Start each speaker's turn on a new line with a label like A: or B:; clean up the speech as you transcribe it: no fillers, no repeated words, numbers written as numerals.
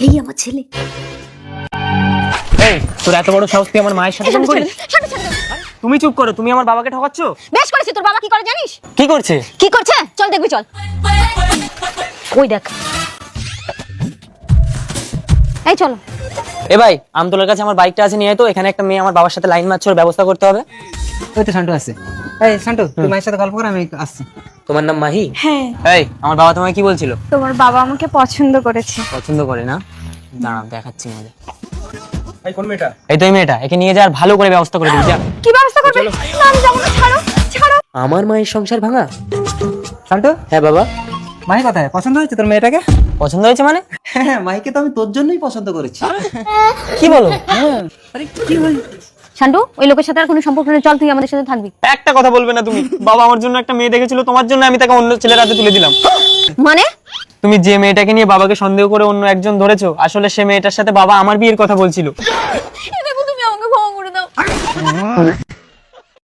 A: এই আমার ছেলে।
B: এই তোর এত বড় সাহস তুই আমার মায়ের সাথে এরকম করিস? তুমি চুপ করো, তুমি আমার বাবাকে ঠকাচ্ছ।
A: বেশ করেছি। তোর বাবা কি করে জানিস?
B: কি করছে?
A: কি করছে চল দেখবি, চল। ওই দেখ। এই চলো।
B: এ ভাই, আমতলার কাছে আমার বাইকটা আছে, নিয়ে আয় তো। এখানে একটা মেয়ে আমার বাবার সাথে লাইন মারছে, ওর ব্যবস্থা করতে হবে।
C: ওই তো শান্টু আছে। এই শান্টু, তুই মায়ের সাথে গল্প কর, আমি আসছি।
B: তোমার নাম মাহি?
D: হ্যাঁ,
B: এই আমার বাবা তোমায় কি বলছিল?
D: তোমার বাবা আমাকে পছন্দ করেছে।
B: পছন্দ করে না? দাঁড়াও দেখাচ্ছি মজা।
C: এই কোন মেয়েটা?
B: এই তো এই মেয়েটা, একে নিয়ে যা আর ভালো করে ব্যবস্থা করে দিবি যা।
D: কি ব্যবস্থা করবে? না আমি যাবো না, ছাড়ো ছাড়ো।
B: আমার মায়ের সংসার ভাঙা?
C: শান্টু,
B: হ্যাঁ বাবা।
C: মাহি কোথায়? পছন্দ হয়েছে তোর মেয়েটাকে?
B: পছন্দ হয়েছে মানে?
C: হ্যাঁ, মাহিকে তো আমি তোর জন্যই পছন্দ করেছি।
B: কি বলো?
C: আরে কি হল?
A: শান্টু, ওই লোকের সাথে আর কোনো সম্পর্ক নেই, চল তুই আমাদের সাথে থাকবি।
B: একটা কথা বলবে না তুমি? বাবা আমার জন্য একটা মেয়ে দেখেছিল, তোমার জন্য আমি তাকে অন্য ছেলের হাতে তুলে দিলাম।
A: মানে?
B: তুমি যে মেয়েটাকে নিয়ে বাবাকে সন্দেহ করে অন্য একজন ধরেছো, আসলে সে মেয়েটার সাথে বাবা আমার বিয়ের কথা বলছিল।
A: দেখো, তুমি আমাকে ক্ষমা করে দাও।